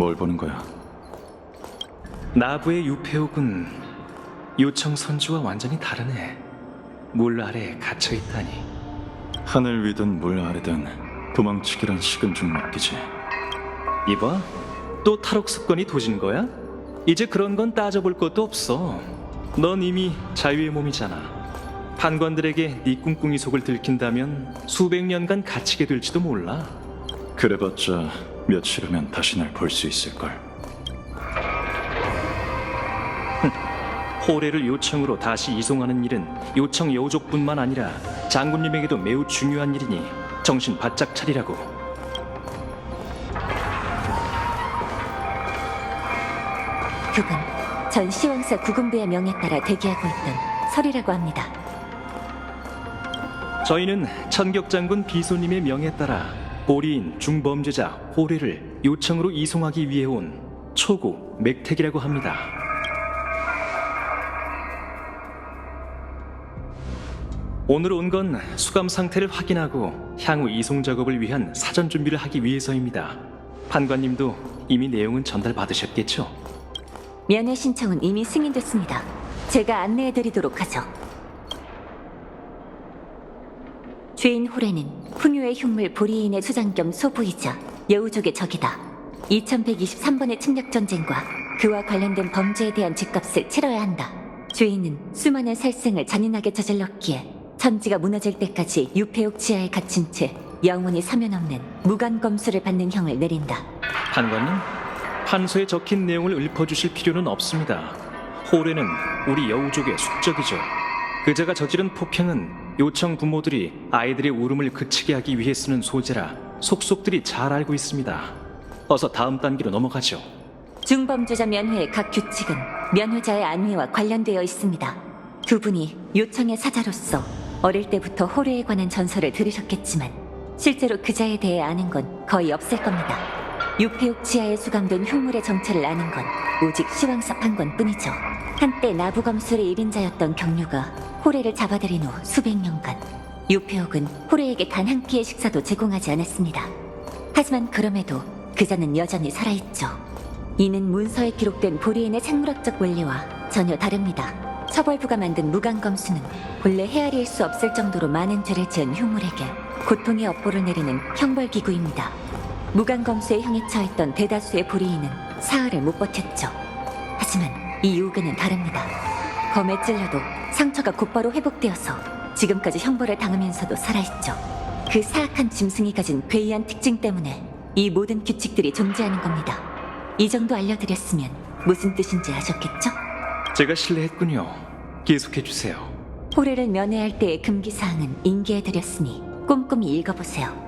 뭘 보는 거야? 나부의 유폐옥은 요청 선주와 완전히 다르네. 물 아래에 갇혀있다니. 하늘 위든 물 아래든 도망치기란 식은 죽 먹기지. 이봐, 또 탈옥 습관이 도진 거야? 이제 그런 건 따져볼 것도 없어. 넌 이미 자유의 몸이잖아. 판관들에게 네 꿍꿍이 속을 들킨다면 수백 년간 갇히게 될지도 몰라. 그래봤자 며칠 후면 다시 날 볼 수 있을걸. 호래를 요청으로 다시 이송하는 일은 요청 여우족뿐만 아니라 장군님에게도 매우 중요한 일이니 정신 바짝 차리라고. 그분 전 시왕사 구금부의 명에 따라 대기하고 있던 설이라고 합니다. 저희는 천격장군 비소님의 명에 따라 보리인 중범죄자 호래를 요청으로 이송하기 위해 온 초구 맥택이라고 합니다. 오늘 온 건 수감 상태를 확인하고 향후 이송 작업을 위한 사전 준비를 하기 위해서입니다. 판관님도 이미 내용은 전달받으셨겠죠? 면회 신청은 이미 승인됐습니다. 제가 안내해드리도록 하죠. 죄인 호래는 풍요의 흉물 보리인의 수장 겸 소부이자 여우족의 적이다. 2123번의 침략전쟁과 그와 관련된 범죄에 대한 죗값을 치러야 한다. 죄인은 수많은 살생을 잔인하게 저질렀기에 천지가 무너질 때까지 유폐옥 지하에 갇힌 채 영원히 사면 없는 무간검수를 받는 형을 내린다. 판관님, 판서에 적힌 내용을 읊어주실 필요는 없습니다. 호래는 우리 여우족의 숙적이죠. 그자가 저지른 폭행은 요청 부모들이 아이들의 울음을 그치게 하기 위해 쓰는 소재라 속속들이 잘 알고 있습니다. 어서 다음 단계로 넘어가죠. 중범죄자 면회의 각 규칙은 면회자의 안위와 관련되어 있습니다. 두 분이 요청의 사자로서 어릴 때부터 호래에 관한 전설을 들으셨겠지만 실제로 그자에 대해 아는 건 거의 없을 겁니다. 유폐옥 지하에 수감된 흉물의 정체를 아는 건 오직 시왕사 판관뿐이죠. 한때 나부검술의 1인자였던 경류가 호래를 잡아들인 후 수백 년간 유폐옥은 호래에게 단 한 끼의 식사도 제공하지 않았습니다. 하지만 그럼에도 그자는 여전히 살아있죠. 이는 문서에 기록된 보리인의 생물학적 원리와 전혀 다릅니다. 처벌부가 만든 무간검수는 본래 헤아릴 수 없을 정도로 많은 죄를 지은 흉물에게 고통의 업보를 내리는 형벌기구입니다. 무간검수의 형에 처했던 대다수의 보리인은 사흘을 못 버텼죠. 하지만 이 유괴는 다릅니다. 검에 찔려도 상처가 곧바로 회복되어서 지금까지 형벌을 당하면서도 살아있죠. 그 사악한 짐승이 가진 괴이한 특징 때문에 이 모든 규칙들이 존재하는 겁니다. 이 정도 알려드렸으면 무슨 뜻인지 아셨겠죠? 제가 실례했군요. 계속해주세요. 호래를 면회할 때의 금기사항은 인계해드렸으니 꼼꼼히 읽어보세요.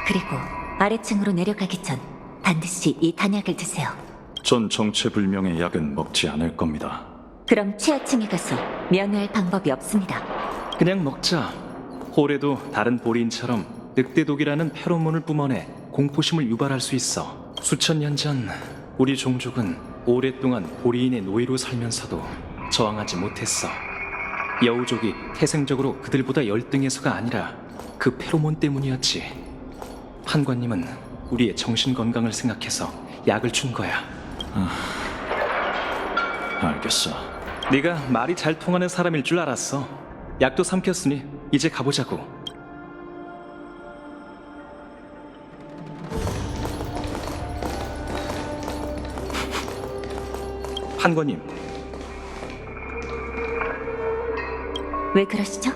그리고 아래층으로 내려가기 전 반드시 이 단약을 드세요. 전 정체불명의 약은 먹지 않을 겁니다. 그럼 최하층에 가서 면회할 방법이 없습니다. 그냥 먹자. 호래도 다른 보리인처럼 늑대독이라는 페로몬을 뿜어내 공포심을 유발할 수 있어. 수천 년 전 우리 종족은 오랫동안 보리인의 노예로 살면서도 저항하지 못했어. 여우족이 태생적으로 그들보다 열등해서가 아니라 그 페로몬 때문이었지. 판관님은 우리의 정신 건강을 생각해서 약을 준 거야. 알겠어. 네가 말이 잘 통하는 사람일 줄 알았어. 약도 삼켰으니 이제 가보자고. 판관님, 왜 그러시죠?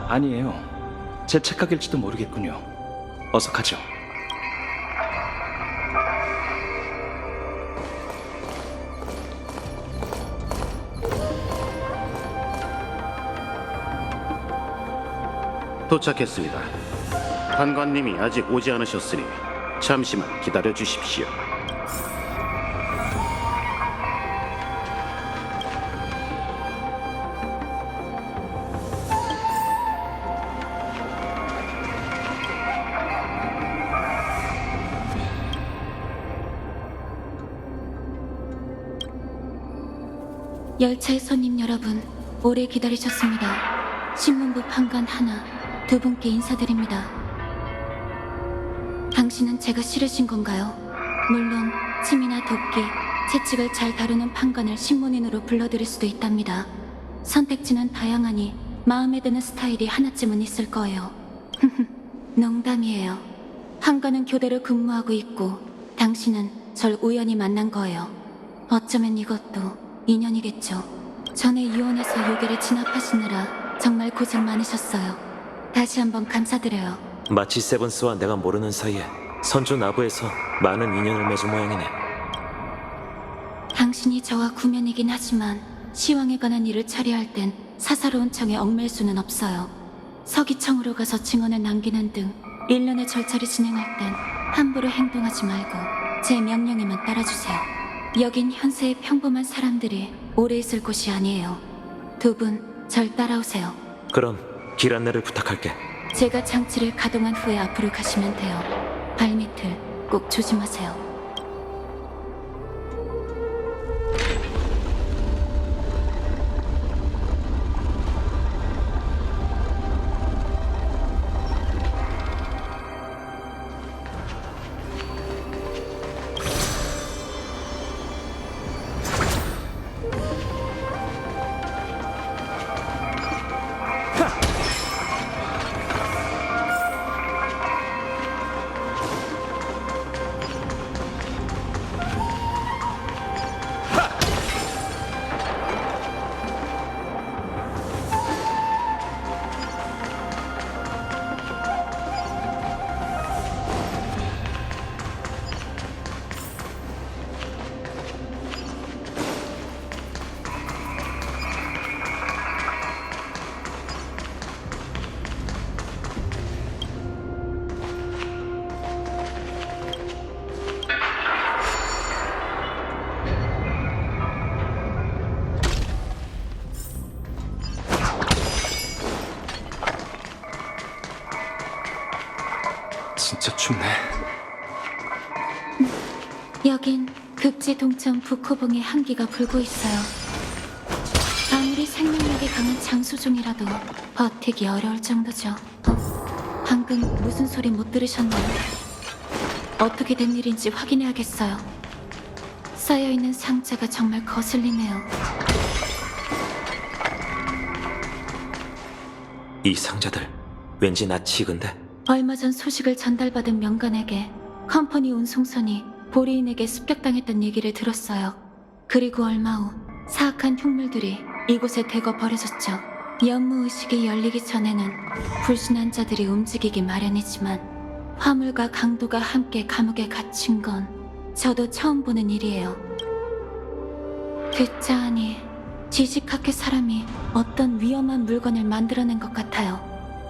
아니에요. 제 착각일지도 모르겠군요. 어서 가죠. 도착했습니다. 판관님이 아직 오지 않으셨으니 잠시만 기다려 주십시오. 열차의 손님 여러분, 오래 기다리셨습니다. 신문부 판관 하나, 두 분께 인사드립니다. 당신은 제가 싫으신 건가요? 물론 침이나 돕기, 채찍을 잘 다루는 판관을 신문인으로 불러드릴 수도 있답니다. 선택지는 다양하니 마음에 드는 스타일이 하나쯤은 있을 거예요. 농담이에요. 판관은 교대로 근무하고 있고 당신은 절 우연히 만난 거예요. 어쩌면 이것도 인연이겠죠. 전에 이혼해서 요괴를 진압하시느라 정말 고생 많으셨어요. 다시 한번 감사드려요. 마치 세븐스와 내가 모르는 사이에 선조 나부에서 많은 인연을 맺은 모양이네. 당신이 저와 구면이긴 하지만 시황에 관한 일을 처리할 땐 사사로운 청에 얽매일 수는 없어요. 서기청으로 가서 증언을 남기는 등 일련의 절차를 진행할 땐 함부로 행동하지 말고 제 명령에만 따라주세요. 여긴 현세의 평범한 사람들이 오래 있을 곳이 아니에요. 두 분 절 따라오세요. 그럼 길 안내를 부탁할게. 제가 장치를 가동한 후에 앞으로 가시면 돼요. 발밑을 꼭 조심하세요. 진짜 춥네. 여긴 극지 동천 북호봉의 한기가 불고 있어요. 아무리 생명력이 강한 장수종이라도 버티기 어려울 정도죠. 방금 무슨 소리 못 들으셨나요? 어떻게 된 일인지 확인해야겠어요. 쌓여있는 상자가 정말 거슬리네요. 이 상자들 왠지 낯이 익은데. 얼마 전 소식을 전달받은 명관에게 컴퍼니 운송선이 보리인에게 습격당했던 얘기를 들었어요. 그리고 얼마 후 사악한 흉물들이 이곳에 대거 버려졌죠. 연무의식이 열리기 전에는 불신한 자들이 움직이기 마련이지만 화물과 강도가 함께 감옥에 갇힌 건 저도 처음 보는 일이에요. 듣자 하니 지식학회 사람이 어떤 위험한 물건을 만들어낸 것 같아요.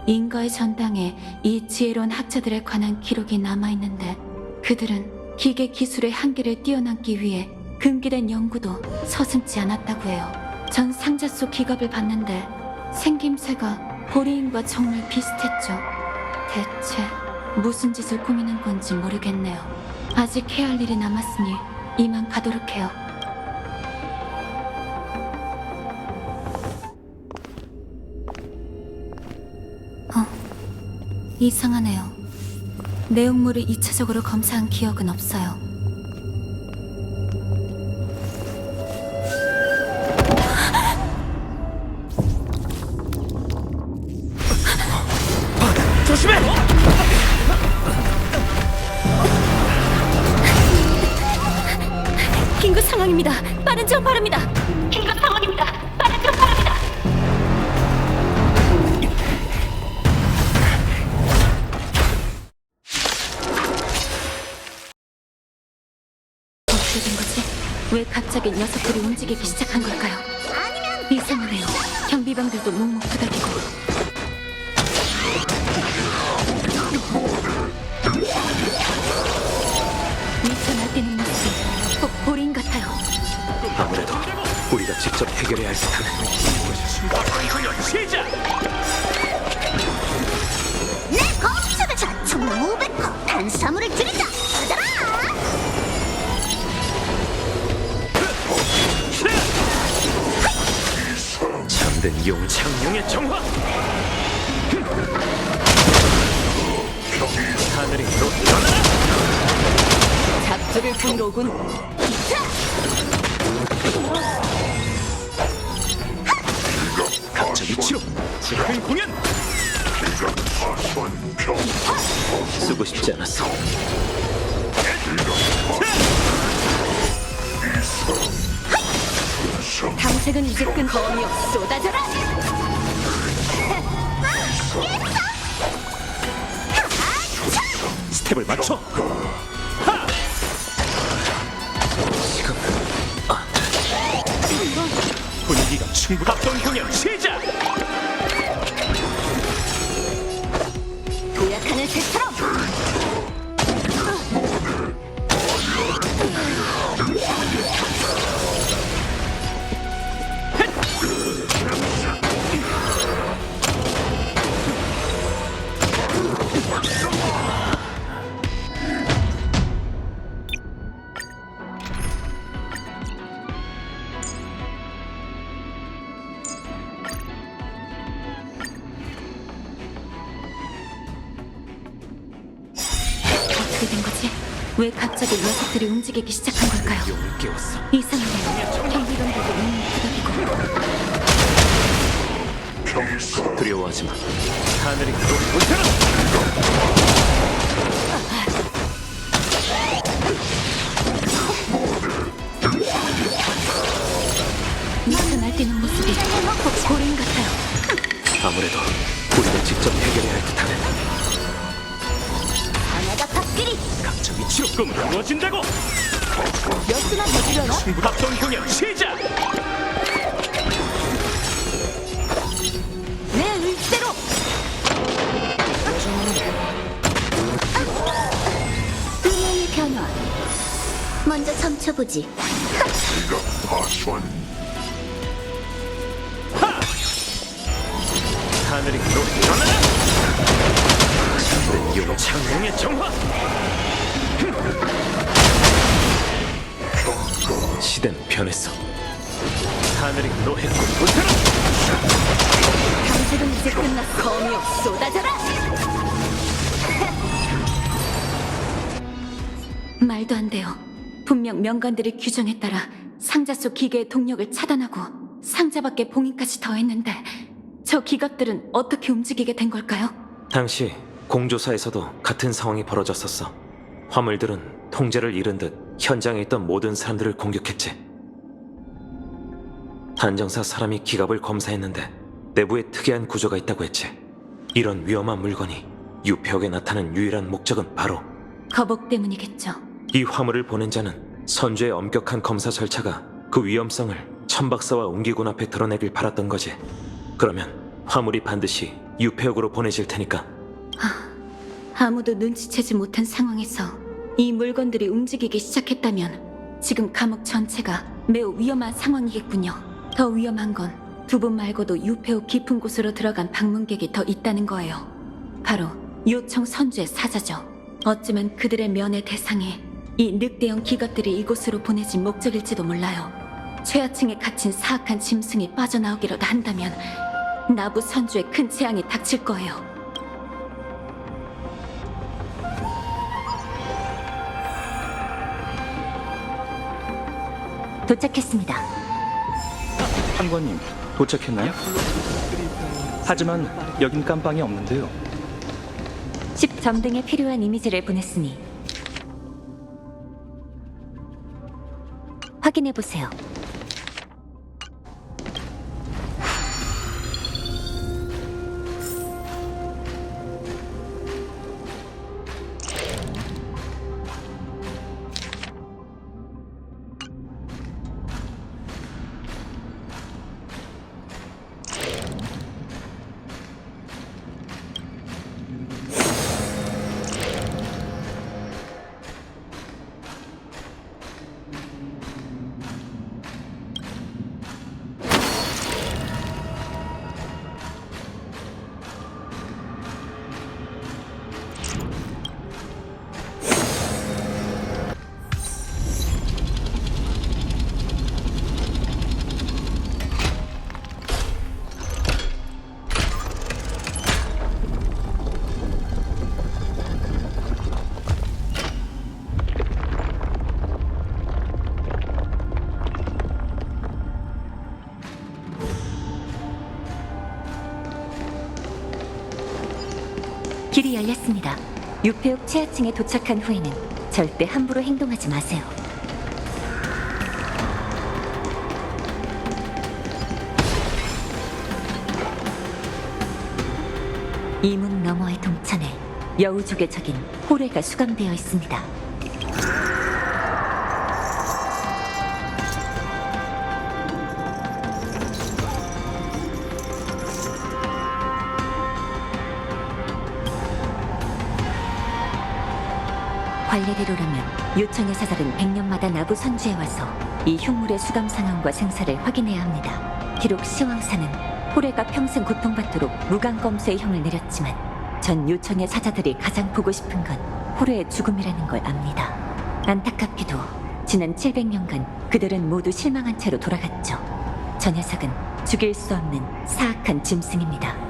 인거의 전당에 이 지혜로운 학자들에 관한 기록이 남아있는데 그들은 기계 기술의 한계를 뛰어넘기 위해 금기된 연구도 서슴지 않았다고 해요. 전 상자 속 기갑을 봤는데 생김새가 보리인과 정말 비슷했죠. 대체 무슨 짓을 꾸미는 건지 모르겠네요. 아직 해야 할 일이 남았으니 이만 가도록 해요. 이상하네요. 내용물을 2차적으로 검사한 기억은 없어요. 조심해! 긴급 상황입니다. 빠른 지원 바랍니다. 긴급 상황입니다. 빠른 지원 바랍니다. 어떻게 된 거지? 왜 갑자기 녀석들이 움직이기 시작한 걸까요? 이상하네요. 경비병들도 묵묵 부닥이고. 미쳐 날뛰는 모습이 꼭 보리인 같아요. 아무래도 우리가 직접 해결해야 할 듯하네. 내 검수가 자총 500컵 탄수화물을 줄인다. 받아라. 용창룡의 정화! 하늘이 일어나라! 잡초를 분로군. 갑자기 치료! 즉흥 공연! 쓰고 싶지 않았어. 탐색은 이제 끝. 거미여 쏟아져라. 스텝을 맞춰! 지금 분위기가 충분한 합동 공연 시작! 도약하는 새처럼 어떻게 된 거지? 왜 갑자기 녀석들이 움직이기 시작한 걸까요? 용을 깨웠어. 이상하네요. 경비병들도 눈이 부닥이고 두려워하지 마. 하늘이 일어나라! 미쳐 날뛰는 모습이 고린 같아요. 아무래도 우리가 직접 해결해야 할 듯하네. 강하다 밥끼리 갑자기 치료금을 이루어진다고! 몇 수나 더 주려나? 합동 공연 시작! 내 의지대로 음향의 변화 먼저 점쳐보지 하늘이 일어나라! 참된 용창룡의 정화! 시대는 변했어. 하늘이 노했군. 탐색은 이제 끝났어. 거미여 쏟아져라. 말도 안 돼요. 분명 명관들의 규정에 따라 상자 속 기계의 동력을 차단하고 상자 밖에 봉인까지 더했는데 저 기갑들은 어떻게 움직이게 된 걸까요? 당시 공조사에서도 같은 상황이 벌어졌었어. 화물들은 통제를 잃은 듯 현장에 있던 모든 사람들을 공격했지. 단정사 사람이 기갑을 검사했는데 내부에 특이한 구조가 있다고 했지. 이런 위험한 물건이 유폐옥에 나타난 유일한 목적은 바로 거복 때문이겠죠. 이 화물을 보낸 자는 선주의 엄격한 검사 절차가 그 위험성을 천박사와 옹기군 앞에 드러내길 바랐던 거지. 그러면 화물이 반드시 유폐옥으로 보내질 테니까. 아무도 눈치채지 못한 상황에서 이 물건들이 움직이기 시작했다면 지금 감옥 전체가 매우 위험한 상황이겠군요. 더 위험한 건 두 분 말고도 유폐옥 깊은 곳으로 들어간 방문객이 더 있다는 거예요. 바로 요청 선주의 사자죠. 어쩌면 그들의 면회 대상이 이 늑대형 기갑들이 이곳으로 보내진 목적일지도 몰라요. 최하층에 갇힌 사악한 짐승이 빠져나오기라도 한다면 나부 선주의 큰 재앙이 닥칠 거예요. 도착했습니다. 판관님, 도착했나요? 하지만 여긴 깜빵이 없는데요. 10점등에 필요한 이미지를 보냈으니 확인해보세요. 길이 열렸습니다. 유폐옥 최하층에 도착한 후에는 절대 함부로 행동하지 마세요. 이 문 너머의 동천에 여우족의 적인 호레가 수감되어 있습니다. 관례대로라면 요청의 사살은 100년마다 나부 선주에 와서 이 흉물의 수감 상황과 생사를 확인해야 합니다. 비록 시왕사는 호레가 평생 고통받도록 무간검수의 형을 내렸지만 전 요청의 사자들이 가장 보고 싶은 건 호레의 죽음이라는 걸 압니다. 안타깝게도 지난 700년간 그들은 모두 실망한 채로 돌아갔죠. 저 녀석은 죽일 수 없는 사악한 짐승입니다.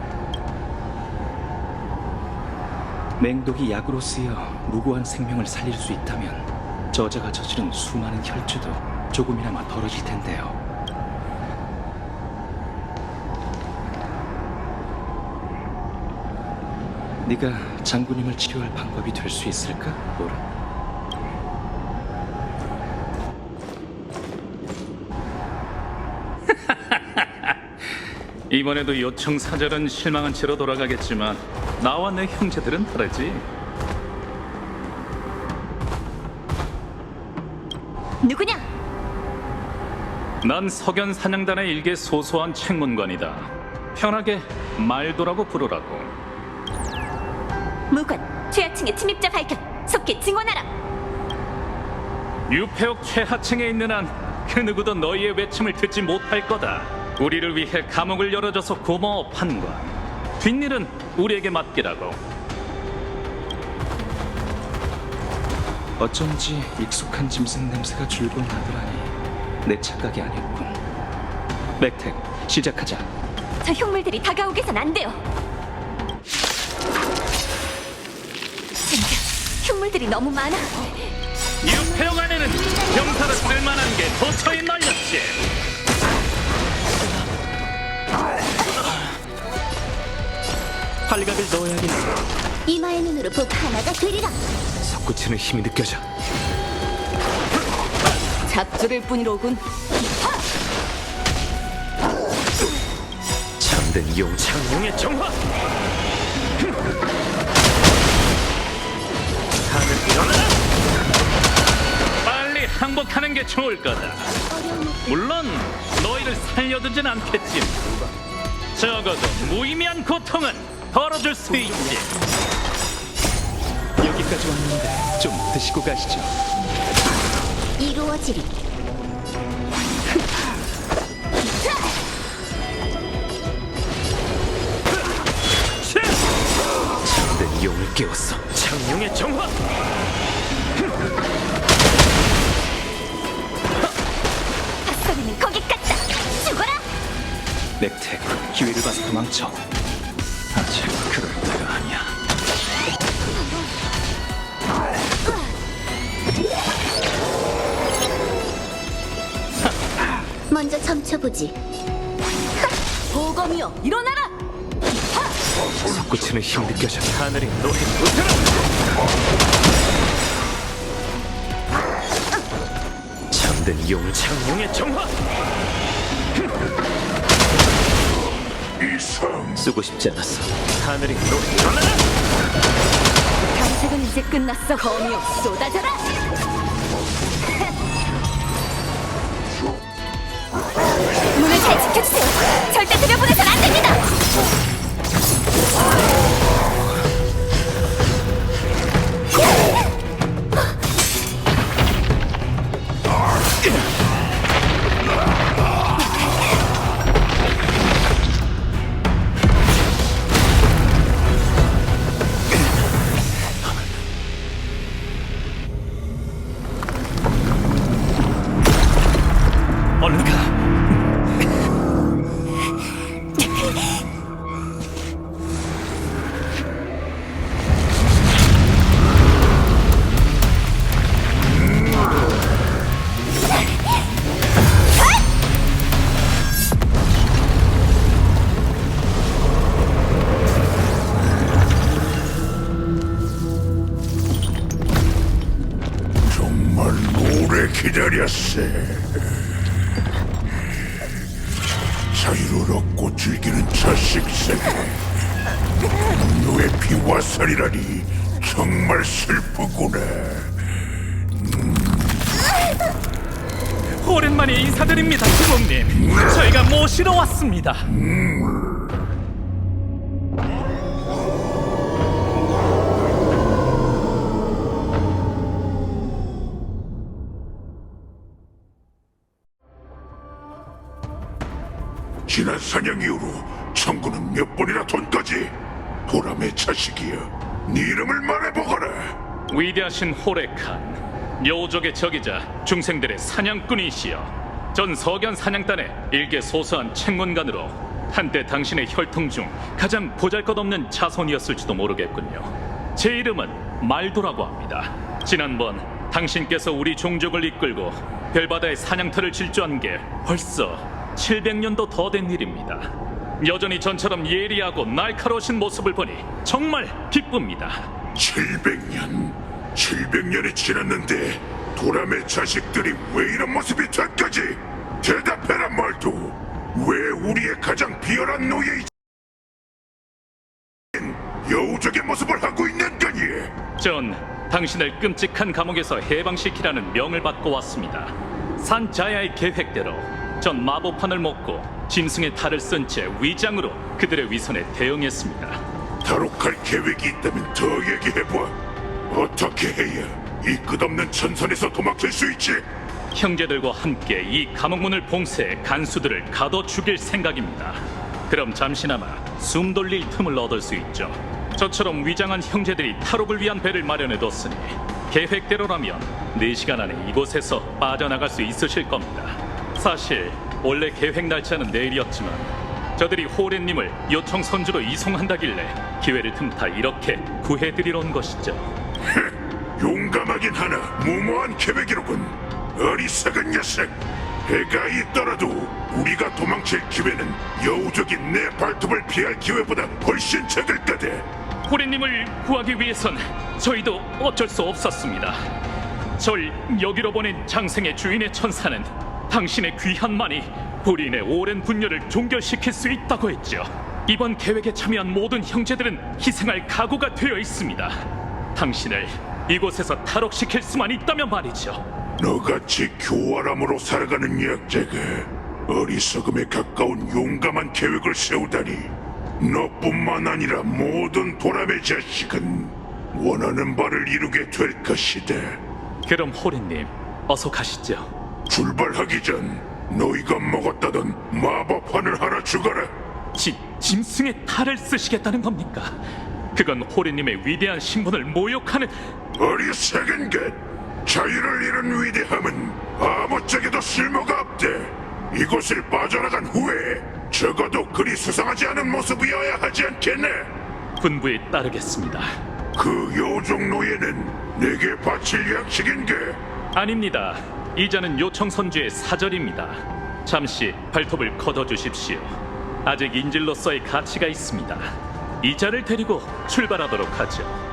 맹독이 약으로 쓰여 무고한 생명을 살릴 수 있다면 저자가 저지른 수많은 혈죄도 조금이나마 덜어질 텐데요. 네가 장군님을 치료할 방법이 될 수 있을까, 오라? 이번에도 요청 사절은 실망한 채로 돌아가겠지만 나와 내 형제들은 다르지. 누구냐? 난 석연 사냥단의 일개 소소한 책문관이다. 편하게 말도라고 부르라고. 무관, 최하층의 침입자 발견! 속히 증언하라! 유폐옥 최하층에 있는 한 그 누구도 너희의 외침을 듣지 못할 거다. 우리를 위해 감옥을 열어줘서 고마워, 판관. 뒷일은 우리에게 맡기라고. 어쩐지 익숙한 짐승 냄새가 줄곧 나더라니 내 착각이 아니었군. 맥택, 시작하자. 저 흉물들이 다가오게선 안 돼요! 진짜 흉물들이 너무 많아! 유폐옥 안에는 병사를 쓸만한 게 도처에 널렸지. 팔각을 넣어야겠어. 이마의 눈으로 복 하나가 되리라. 솟구치는 힘이 느껴져. 잡주를 뿐이로군. 참된 용 창룡의 정화. 하늘 일어나라. 빨리 항복하는 게 좋을 거다. 물론 너희를 살려두진 않겠지만 적어도 무의미한 고통은 덜어줄 수 있지. 여기까지 왔는데 좀 드시고 가시죠. 이루어지리. 참된 용을 깨웠어. 창룡의 정화. 핫소리는 거기 갔다! 죽어라! 맥택, 기회를 봐서 도망쳐. 아직 그럴 때가 아니야. 먼저 점쳐보지. 보검이여, 일어나라! 솟구치는 힘이 느껴져. 하늘이 노해 웃어라. 참된 용 창룡의 정화. 쓰고 싶지 않았어. 하늘이 노해 일어나라. 탐색은 이제 끝났어. 검이여, 쏟아져라! 문을 잘 지켜주세요! 절대 들여보내선 안 됩니다! 얼른 가. 기다렸어. 자유를 얻고 즐기는 자식 세계. 너의 피와 살이라니 정말 슬프구나. 오랜만에 인사드립니다, 부모님. 저희가 모시러 왔습니다. 지난 사냥 이후로 청구는 몇 번이나 돈 거지? 도람의 자식이여, 네 이름을 말해보거라. 위대하신 호레칸, 여우족의 적이자 중생들의 사냥꾼이시여. 전 서견 사냥단의 일개 소소한 책문관으로 한때 당신의 혈통 중 가장 보잘것없는 자손이었을지도 모르겠군요. 제 이름은 말도라고 합니다. 지난번 당신께서 우리 종족을 이끌고 별바다의 사냥터를 질주한 게 벌써 700년도 더 된 일입니다. 여전히 전처럼 예리하고 날카로우신 모습을 보니 정말 기쁩니다. 700년이 지났는데 도람의 자식들이 왜 이런 모습이 된 거지? 대답해라 말도. 왜 우리의 가장 비열한 노예인 여우족의 모습을 하고 있는 거니? 전 당신을 끔찍한 감옥에서 해방시키라는 명을 받고 왔습니다. 산자야의 계획대로 전 마법판을 먹고 짐승의 탈을 쓴 채 위장으로 그들의 위선에 대응했습니다. 다록할 계획이 있다면 더 얘기해봐. 어떻게 해야 이 끝없는 천선에서 도망칠 수 있지? 형제들과 함께 이 감옥문을 봉쇄해 간수들을 가둬 죽일 생각입니다. 그럼 잠시나마 숨 돌릴 틈을 얻을 수 있죠. 저처럼 위장한 형제들이 탈옥을 위한 배를 마련해뒀으니 계획대로라면 4시간 안에 이곳에서 빠져나갈 수 있으실 겁니다. 사실 원래 계획 날짜는 내일이었지만 저들이 호렌님을 요청 선주로 이송한다길래 기회를 틈타 이렇게 구해드리러 온 것이죠. 용감하긴 하나 무모한 계획이로군. 어리석은 녀석. 해가 있더라도 우리가 도망칠 기회는 여우족인 내 발톱을 피할 기회보다 훨씬 적을 거다. 호렌님을 구하기 위해선 저희도 어쩔 수 없었습니다. 절 여기로 보낸 장생의 주인의 천사는 당신의 귀한만이 불인의 오랜 분열을 종결시킬 수 있다고 했죠. 이번 계획에 참여한 모든 형제들은 희생할 각오가 되어 있습니다. 당신을 이곳에서 탈옥시킬 수만 있다면 말이죠. 너같이 교활함으로 살아가는 약자가 어리석음에 가까운 용감한 계획을 세우다니. 너뿐만 아니라 모든 도람의 자식은 원하는 바를 이루게 될 것이다. 그럼 호렌님, 어서 가시죠. 출발하기 전 너희가 먹었다던 마법판을 하나 주거라. 짐승의 탈을 쓰시겠다는 겁니까? 그건 호렌님의 위대한 신분을 모욕하는... 어리석은 것. 자유를 잃은 위대함은 아무짝에도 쓸모가 없다. 이곳을 빠져나간 후에 적어도 그리 수상하지 않은 모습이어야 하지 않겠나? 분부에 따르겠습니다. 그 여우족 노예는 내게 바칠 양식인가? 아닙니다. 이자는 요청 선주의 사절입니다. 잠시 발톱을 걷어주십시오. 아직 인질로서의 가치가 있습니다. 이자를 데리고 출발하도록 하죠.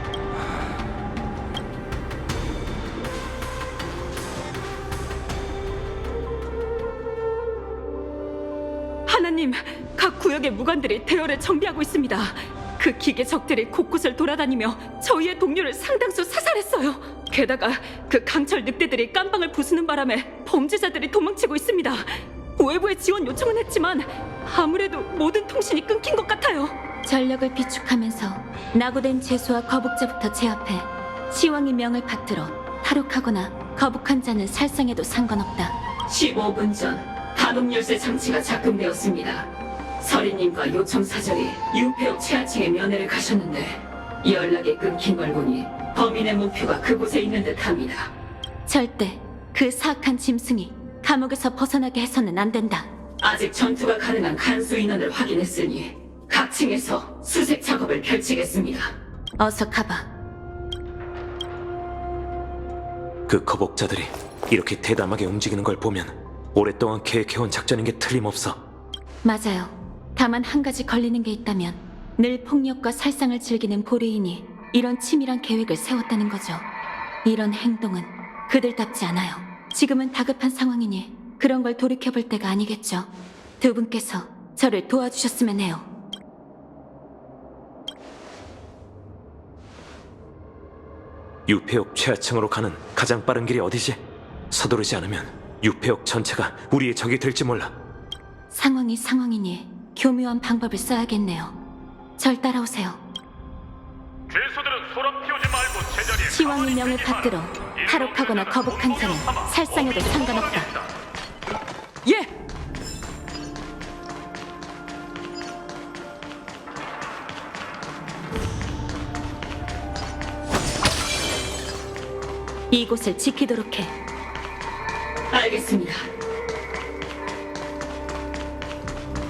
하나님, 각 구역의 무관들이 대열을 정비하고 있습니다. 그 기계 적들이 곳곳을 돌아다니며 저희의 동료를 상당수 사살했어요. 게다가 그 강철 늑대들이 깜빵을 부수는 바람에 범죄자들이 도망치고 있습니다. 외부의 지원 요청은 했지만 아무래도 모든 통신이 끊긴 것 같아요. 전력을 비축하면서 낙오된 죄수와 거북자부터 제압해 시왕의 명을 받들어 탈옥하거나 거북한 자는 살상해도 상관없다. 15분 전 단옥 열쇠 장치가 작동되었습니다. 서리님과 요청 사절이 유폐업 최하층의 면회를 가셨는데 연락이 끊긴 걸 보니 범인의 목표가 그곳에 있는 듯합니다. 절대 그 사악한 짐승이 감옥에서 벗어나게 해서는 안 된다. 아직 전투가 가능한 간수 인원을 확인했으니 각 층에서 수색 작업을 펼치겠습니다. 어서 가봐. 그 거복자들이 이렇게 대담하게 움직이는 걸 보면 오랫동안 계획해온 작전인 게 틀림없어. 맞아요. 다만 한 가지 걸리는 게 있다면 늘 폭력과 살상을 즐기는 보리인이 이런 치밀한 계획을 세웠다는 거죠. 이런 행동은 그들답지 않아요. 지금은 다급한 상황이니 그런 걸 돌이켜볼 때가 아니겠죠. 두 분께서 저를 도와주셨으면 해요. 유폐옥 최하층으로 가는 가장 빠른 길이 어디지? 서두르지 않으면 유폐옥 전체가 우리의 적이 될지 몰라. 상황이 상황이니 교묘한 방법을 써야겠네요. 절 따라오세요. 죄수들은 소란 피우지 말고 제자리에 시왕의 명을 받들어 탈옥하거나 거북한 자는 살상해도 상관없다. 예! 이곳을 지키도록 해. 알겠습니다.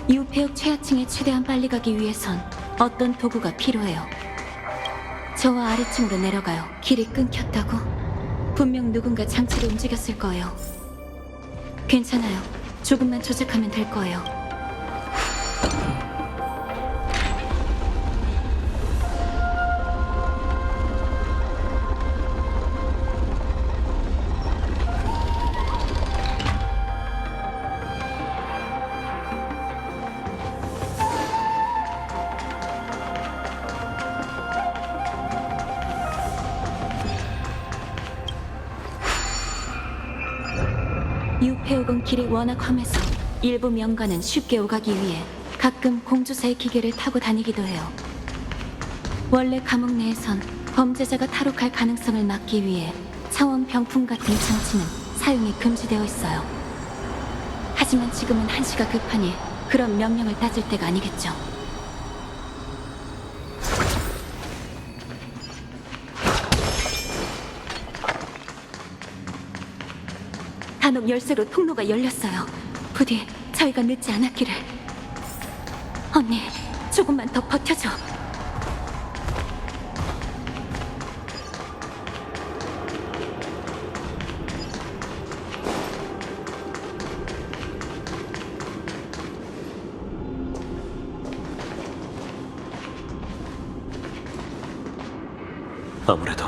유폐옥 최하층에 최대한 빨리 가기 위해선 어떤 도구가 필요해요. 저와 아래층으로 내려가요. 길이 끊겼다고? 분명 누군가 장치를 움직였을 거예요. 괜찮아요. 조금만 조작하면 될 거예요. 유폐옥은 길이 워낙 험해서 일부 명가는 쉽게 오가기 위해 가끔 공주사의 기계를 타고 다니기도 해요. 원래 감옥 내에선 범죄자가 탈옥할 가능성을 막기 위해 차원 병풍 같은 장치는 사용이 금지되어 있어요. 하지만 지금은 한시가 급하니 그런 명령을 따질 때가 아니겠죠. 단옥 열쇠로 통로가 열렸어요. 부디 저희가 늦지 않았기를. 언니, 조금만 더 버텨줘. 아무래도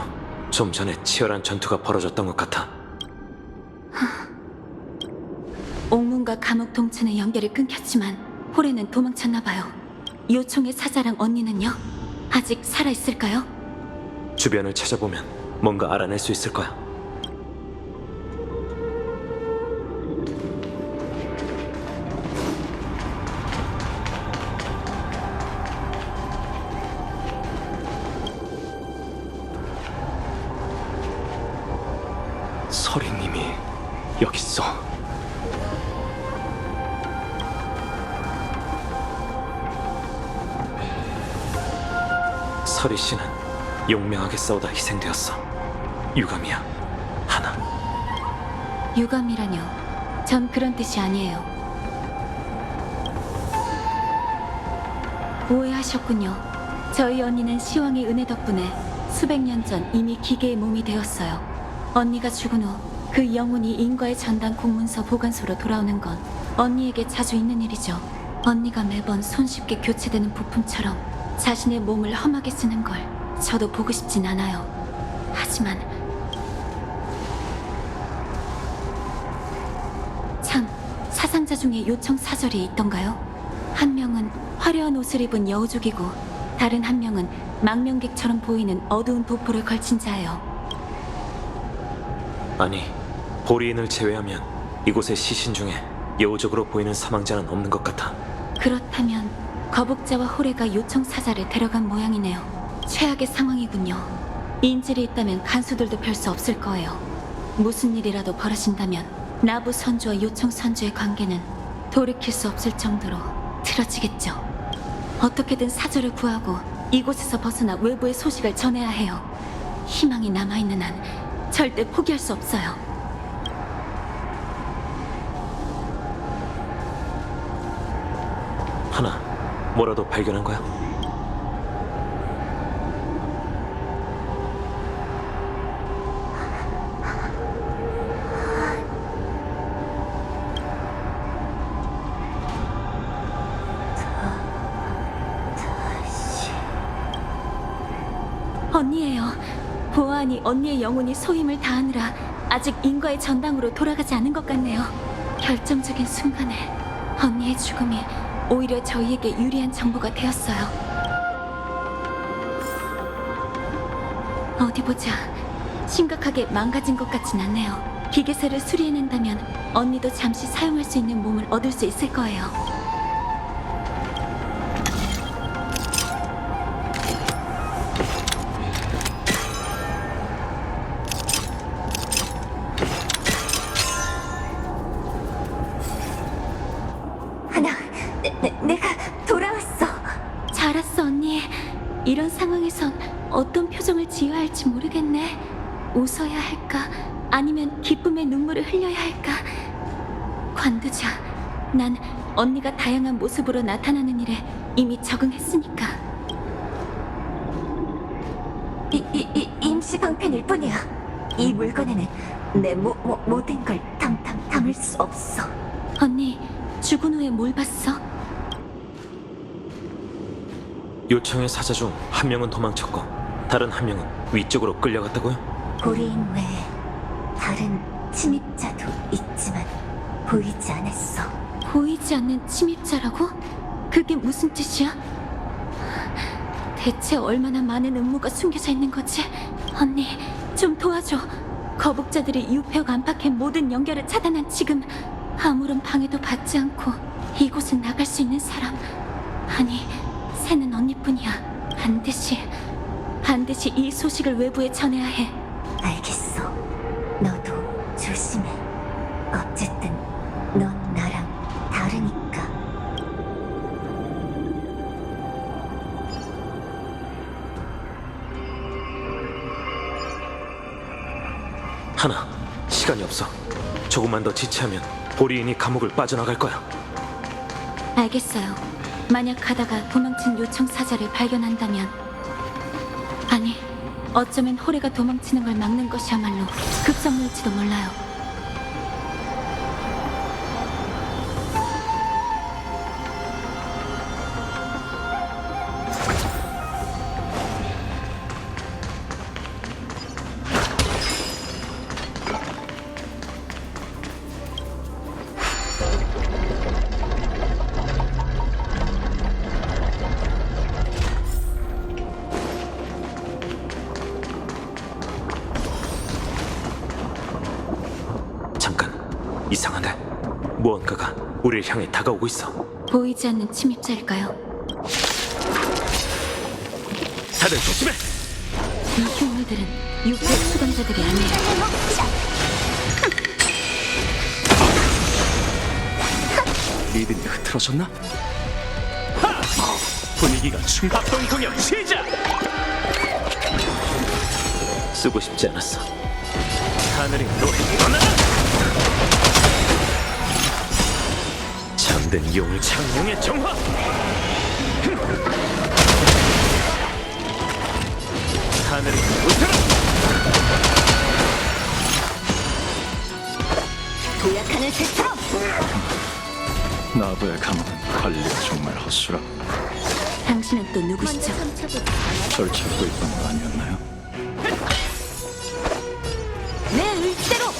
좀 전에 치열한 전투가 벌어졌던 것 같아. 옥문과 감옥 동체는 연결이 끊겼지만 홀에는 도망쳤나 봐요. 요청의 사자랑 언니는요? 아직 살아있을까요? 주변을 찾아보면 뭔가 알아낼 수 있을 거야. 서리님이 여기 있어. 서리 씨는 용맹하게 싸우다 희생되었어. 유감이야. 하나. 유감이라뇨. 전 그런 뜻이 아니에요. 오해하셨군요. 저희 언니는 시왕의 은혜 덕분에 수백 년 전 이미 기계의 몸이 되었어요. 언니가 죽은 후 그 영혼이 인과의 전당 공문서 보관소로 돌아오는 건 언니에게 자주 있는 일이죠. 언니가 매번 손쉽게 교체되는 부품처럼 자신의 몸을 험하게 쓰는 걸 저도 보고 싶진 않아요. 하지만 참, 사상자 중에 요청 사절이 있던가요? 한 명은 화려한 옷을 입은 여우족이고 다른 한 명은 망명객처럼 보이는 어두운 도포를 걸친 자예요. 아니, 보리인을 제외하면 이곳의 시신 중에 여우적으로 보이는 사망자는 없는 것 같아. 그렇다면 거북자와 호래가 요청 사자를 데려간 모양이네요. 최악의 상황이군요. 인질이 있다면 간수들도 별 수 없을 거예요. 무슨 일이라도 벌어진다면 나부 선주와 요청 선주의 관계는 돌이킬 수 없을 정도로 틀어지겠죠. 어떻게든 사절을 구하고 이곳에서 벗어나 외부의 소식을 전해야 해요. 희망이 남아있는 한 절대 포기할 수 없어요. 하나, 뭐라도 발견한 거야? 언니예요. 보아하니 언니의 영혼이 소임을 다하느라 아직 인과의 전당으로 돌아가지 않은 것 같네요. 결정적인 순간에 언니의 죽음이 오히려 저희에게 유리한 정보가 되었어요. 어디 보자. 심각하게 망가진 것 같진 않네요. 기계세를 수리해낸다면 언니도 잠시 사용할 수 있는 몸을 얻을 수 있을 거예요. 하나, 내가 돌아왔어. 잘 왔어, 언니. 이런 상황에선 어떤 표정을 지어야 할지 모르겠네. 웃어야 할까? 아니면 기쁨의 눈물을 흘려야 할까? 관두자. 난 언니가 다양한 모습으로 나타나는 일에 이미 적응했으니까. 임시 방편일 뿐이야. 이 물건에는 내 모든 걸 담을 수 없어. 언니, 죽은 후에 뭘 봤어? 요청의 사자 중 한 명은 도망쳤고 다른 한 명은 위쪽으로 끌려갔다고요? 고리인 외에 다른 침입자도 있지만 보이지 않았어. 보이지 않는 침입자라고? 그게 무슨 뜻이야? 대체 얼마나 많은 음모가 숨겨져 있는 거지? 언니, 좀 도와줘. 거북자들이 유폐역 안팎의 모든 연결을 차단한 지금 아무런 방해도 받지 않고 이곳을 나갈 수 있는 사람, 아니, 새는 언니뿐이야. 반드시 이 소식을 외부에 전해야 해. 알겠어. 너도 조심해. 어쨌든 넌 나랑 다르니까. 하나, 시간이 없어. 조금만 더 지체하면 보리인이 감옥을 빠져나갈 거야. 알겠어요. 만약 가다가 도망친 요청 사자를 발견한다면, 아니, 어쩌면 호레가 도망치는 걸 막는 것이야말로 급선무일지도 몰라요. 잠깐, 이상하네. 무언가가 우리를 향해 다가오고 있어. 보이지 않는 침입자일까요? 다들 조심해! 이 흉물들은 유폐 수감자들이 아니에요. 리듬이 흐트러졌나? 분위기가 충격동 공연 시작! 쓰고 싶지 않았어. 하늘이 노래 일어나라! 잠든 용을 창룡의 정화! 하늘이 웃어라! 도약하는 새처럼. 나부의 감옥은 관리가 정말 허술하고 당신은 또 누구시죠? 절 찾고 있던 거 아니었나요? 내 의지대로.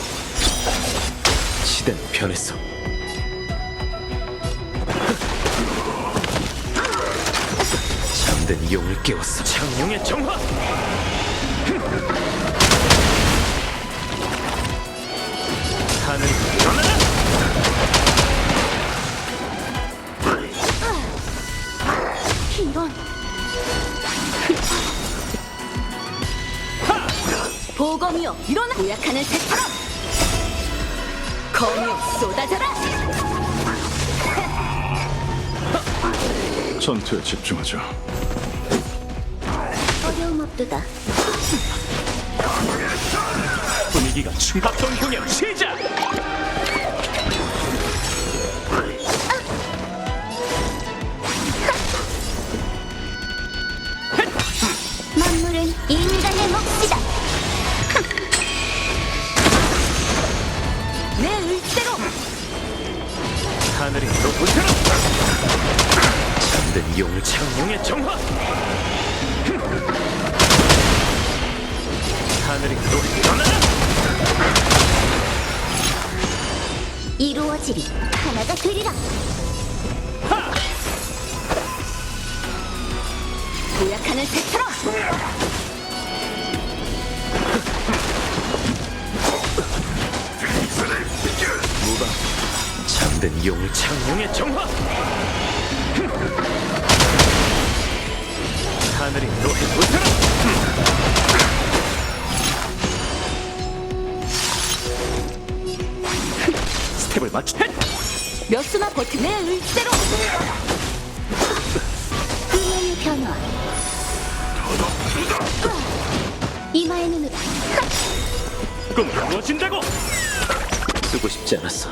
시대는 변했어. 잠든 용을 깨웠어. 창룡의 정화! 하늘이 일어나라! 이런. 보검이여 일어나. 도약하는 새처럼. 검이여 쏟아져라. 전투에 집중하죠. 어려움 없도다. 분위기가 충격동 공연 시작! 만물은 인간의 몫이다. 내 의지대로. 하늘이 웃어라! 잠든 용을 창룡의 정화! 하늘이 일어나라! 이루어지리. 하나가 되리라. 도약하는 새처럼. 잠든 용을 창룡의 정화! 하늘이 너의 웃어라! 스텝을 맞추. 몇 수나 버티네 일대로. 운명의 변화. 이마의 눈으로. 끊어진다고! 쓰고 싶지 않았어.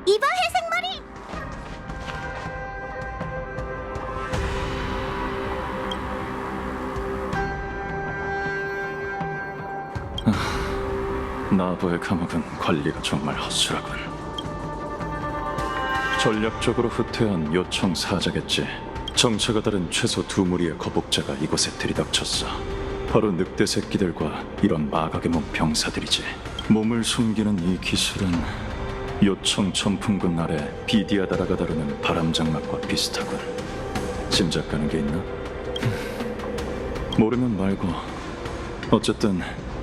이봐 회색머리. 나부의 감옥은 관리가 정말 허술하군. 전략적으로 후퇴한 요청 사자겠지. 정체가 다른 최소 2무리의 거북자가 이곳에 들이닥쳤어. 바로 늑대 새끼들과 이런 마각의 몸 병사들이지. 몸을 숨기는 이 기술은 요청 천풍군 아래 비디아다라가 다루는 바람장막과 비슷하군. 짐작가는 게 있나? 모르면 말고. 어쨌든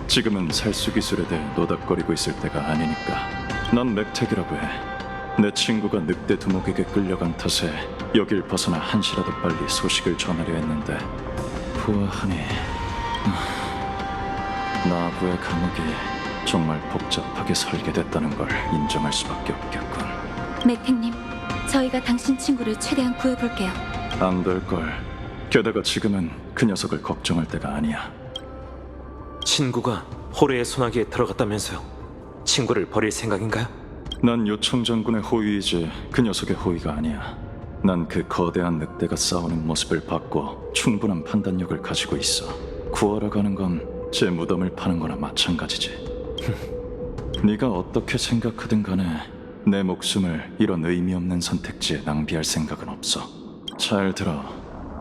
지금은 살수 기술에 대해 노닥거리고 있을 때가 아니니까. 난 맥택이라고 해. 내 친구가 늑대 두목에게 끌려간 탓에 여길 벗어나 한시라도 빨리 소식을 전하려 했는데 보아하니 나부의 감옥이 정말 복잡하게 설계됐다는 걸 인정할 수밖에 없겠군. 맥택님, 저희가 당신 친구를 최대한 구해볼게요. 안 될걸. 게다가 지금은 그 녀석을 걱정할 때가 아니야. 친구가 호레의 소나기에 들어갔다면서요? 친구를 버릴 생각인가요? 난 요청 장군의 호위이지 그 녀석의 호위가 아니야. 난 그 거대한 늑대가 싸우는 모습을 봤고 충분한 판단력을 가지고 있어. 구하러 가는 건 제 무덤을 파는 거나 마찬가지지. 네가 어떻게 생각하든 간에 내 목숨을 이런 의미 없는 선택지에 낭비할 생각은 없어. 잘 들어.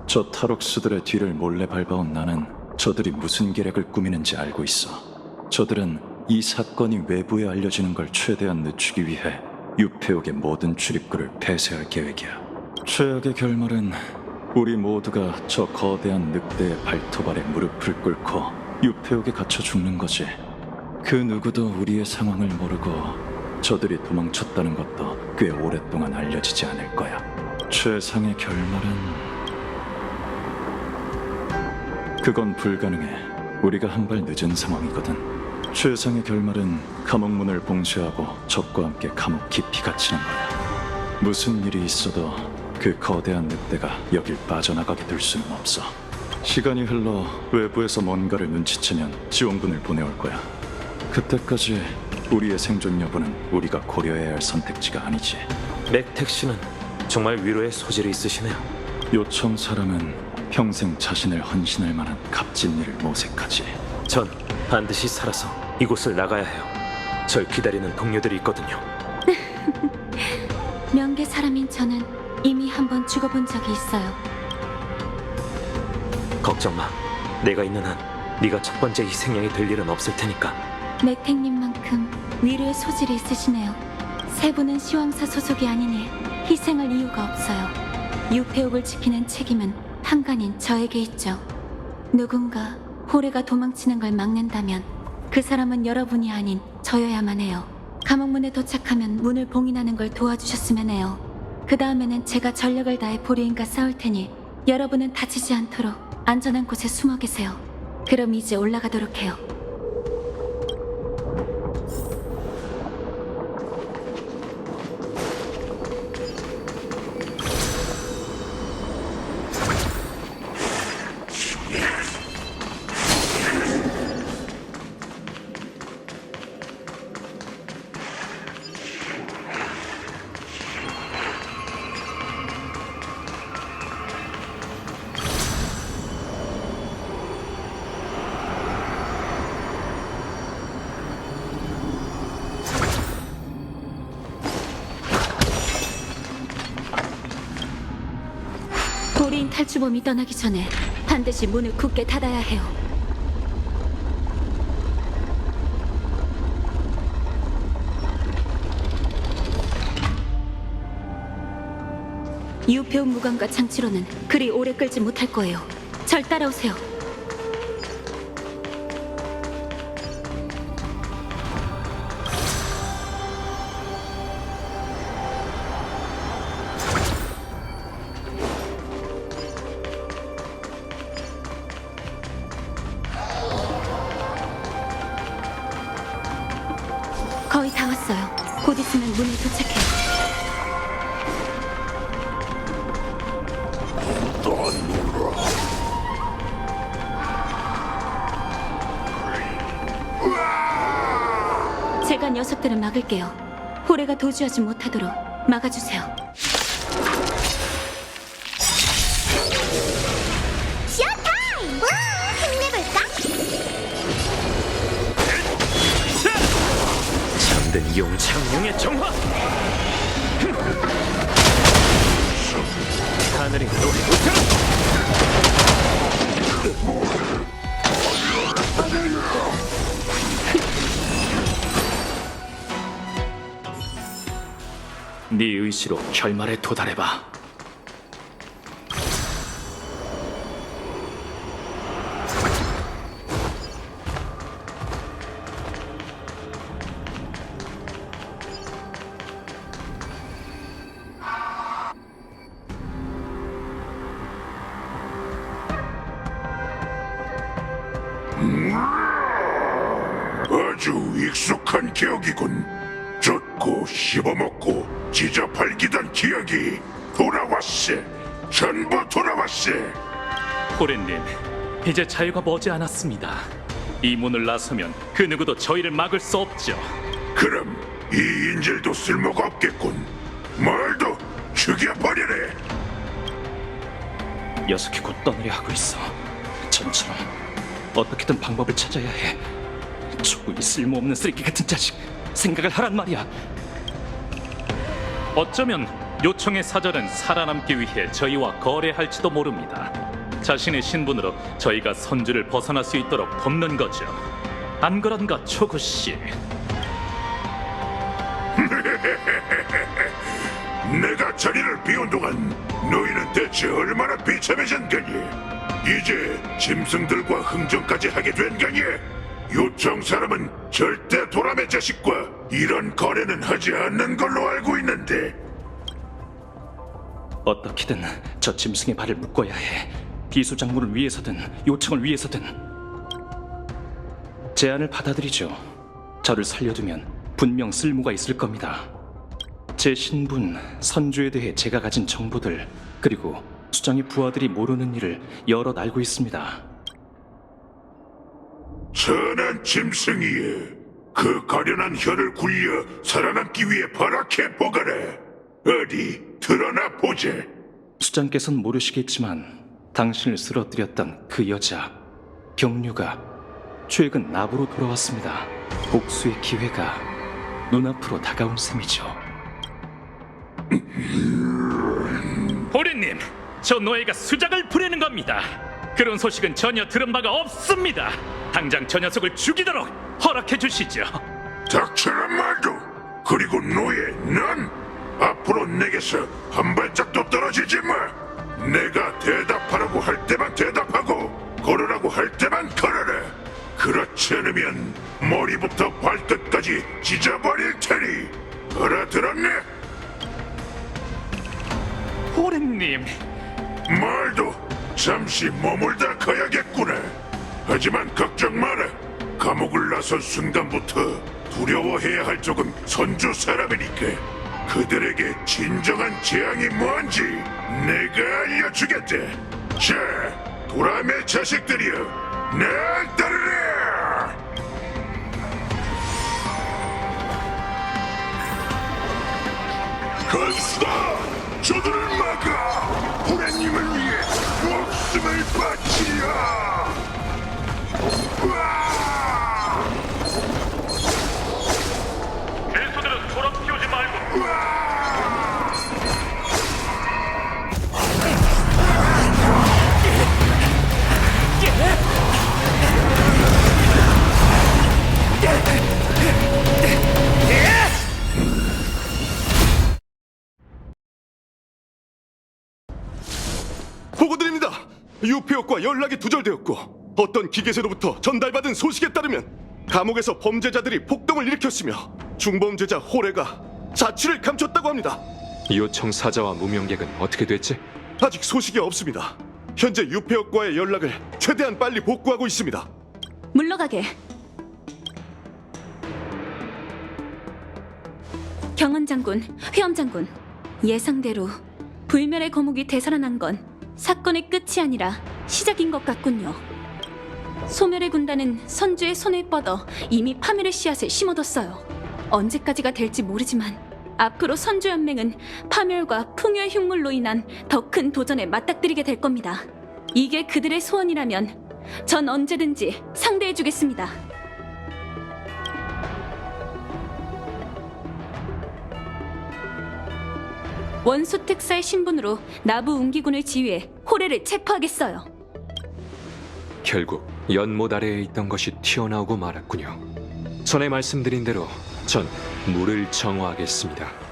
저 탈옥수들의 뒤를 몰래 밟아온 나는 저들이 무슨 계략을 꾸미는지 알고 있어. 저들은 이 사건이 외부에 알려지는 걸 최대한 늦추기 위해 유폐옥의 모든 출입구를 폐쇄할 계획이야. 최악의 결말은 우리 모두가 저 거대한 늑대의 발톱 아래 무릎을 꿇고 유폐옥에 갇혀 죽는 거지. 그 누구도 우리의 상황을 모르고 저들이 도망쳤다는 것도 꽤 오랫동안 알려지지 않을 거야. 최상의 결말은 그건 불가능해. 우리가 한 발 늦은 상황이거든. 최상의 결말은 감옥문을 봉쇄하고 적과 함께 감옥 깊이 갇히는 거야. 무슨 일이 있어도 그 거대한 늑대가 여길 빠져나가게 될 수는 없어. 시간이 흘러 외부에서 뭔가를 눈치채면 지원군을 보내올 거야. 그때까지 우리의 생존 여부는 우리가 고려해야 할 선택지가 아니지. 맥택 씨는 정말 위로의 소질이 있으시네요. 요청 사람은 평생 자신을 헌신할 만한 값진 일을 모색하지. 전 반드시 살아서 이곳을 나가야 해요. 절 기다리는 동료들이 있거든요. 명계 사람인 저는 이미 한 번 죽어본 적이 있어요. 걱정 마. 내가 있는 한 네가 첫 번째 희생양이 될 일은 없을 테니까. 맥택님만큼 위로의 소질이 있으시네요. 세 분은 시황사 소속이 아니니 희생할 이유가 없어요. 유폐옥을 지키는 책임은 한간인 저에게 있죠. 누군가 호레가 도망치는 걸 막는다면 그 사람은 여러분이 아닌 저여야만 해요. 감옥문에 도착하면 문을 봉인하는 걸 도와주셨으면 해요. 그 다음에는 제가 전력을 다해 보리인과 싸울 테니 여러분은 다치지 않도록 안전한 곳에 숨어 계세요. 그럼 이제 올라가도록 해요. 고인 탈주범이 떠나기 전에 반드시 문을 굳게 닫아야 해요. 유표 무관과 장치로는 그리 오래 끌지 못할 거예요. 절 따라오세요. 거의 다 왔어요. 곧 있으면 문에 도착해요. 제가 녀석들을 막을게요. 호레가 도주하지 못하도록 막아주세요. 쇼타임! 힘내볼까? 잠든 용창룡의 정화! 하늘이 노래 못하라! 네 의지로 결말에 도달해봐. 아주 익숙한 기억이군. 쫓고 씹어먹고 지저팔기던 기억이 돌아왔세. 전부 돌아왔세. 호렌님, 이제 자유가 머지않았습니다. 이 문을 나서면 그 누구도 저희를 막을 수 없죠. 그럼 이 인질도 쓸모가 없겠군. 말도 죽여버리래. 녀석이 곧 떠나려 하고 있어. 전처럼 어떻게든 방법을 찾아야 해. 조금 쓸모없는 쓰레기 같은 자식, 생각을 하란 말이야. 어쩌면 요청의 사절은 살아남기 위해 저희와 거래할지도 모릅니다. 자신의 신분으로 저희가 선주를 벗어날 수 있도록 돕는 거죠. 안 그런가, 초구 씨? 내가 자리를 비운 동안 너희는 대체 얼마나 비참해진 거니? 이제 짐승들과 흥정까지 하게 된 거니? 요청 사람은 절대 도람의 자식과 이런 거래는 하지 않는 걸로 알고 있는데. 어떻게든 저 짐승의 발을 묶어야 해. 비수작물을 위해서든 요청을 위해서든. 제안을 받아들이죠. 저를 살려두면 분명 쓸모가 있을 겁니다. 제 신분, 선주에 대해 제가 가진 정보들, 그리고 수장의 부하들이 모르는 일을 여럿 알고 있습니다. 선한 짐승이여, 그 가련한 혀를 굴려 살아남기 위해 발악해 보거라. 어디 드러나 보자. 수장께서는 모르시겠지만 당신을 쓰러뜨렸던 그 여자 경류가 최근 나부로 돌아왔습니다. 복수의 기회가 눈앞으로 다가온 셈이죠. 호렌님, 저 노예가 수작을 부리는 겁니다. 그런 소식은 전혀 들은 바가 없습니다. 당장 저 녀석을 죽이도록 허락해 주시죠. 닥쳐라 말도. 그리고 노예, 넌 앞으로 내게서 한 발짝도 떨어지지 마. 내가 대답하라고 할 때만 대답하고 걸으라고 할 때만 걸어라. 그렇지 않으면 머리부터 발끝까지 찢어버릴 테니 알아들었네? 호렌님, 말도 잠시 머물다 가야겠구나. 하지만 걱정 마라. 감옥을 나선 순간부터 두려워해야 할 쪽은 선주 사람이니까 그들에게 진정한 재앙이 뭔지 내가 알려주겠다. 자, 도람의 자식들이여, 날 따르라! 간수다! 저들을 막아! 호랑님을 위해 목숨을 바치라! 죄수들은 소름 피우지 말고 유폐옥과 연락이 두절되었고 어떤 기계세로부터 전달받은 소식에 따르면 감옥에서 범죄자들이 폭동을 일으켰으며 중범죄자 호레가 자취를 감췄다고 합니다. 요청 사자와 무명객은 어떻게 됐지? 아직 소식이 없습니다. 현재 유폐옥과의 연락을 최대한 빨리 복구하고 있습니다. 물러가게. 경원 장군, 회엄 장군. 예상대로 불멸의 거목이 되살아난 건 사건의 끝이 아니라 시작인 것 같군요. 소멸의 군단은 선주의 손을 뻗어 이미 파멸의 씨앗을 심어뒀어요. 언제까지가 될지 모르지만 앞으로 선주연맹은 파멸과 풍요의 흉물로 인한 더 큰 도전에 맞닥뜨리게 될 겁니다. 이게 그들의 소원이라면 전 언제든지 상대해주겠습니다. 원수 특사의 신분으로 나부 웅기군을 지휘해 호레를 체포하겠어요. 결국 연못 아래에 있던 것이 튀어나오고 말았군요. 전에 말씀드린 대로 전 물을 정화하겠습니다.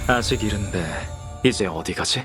아직 이른데 이제 어디 가지?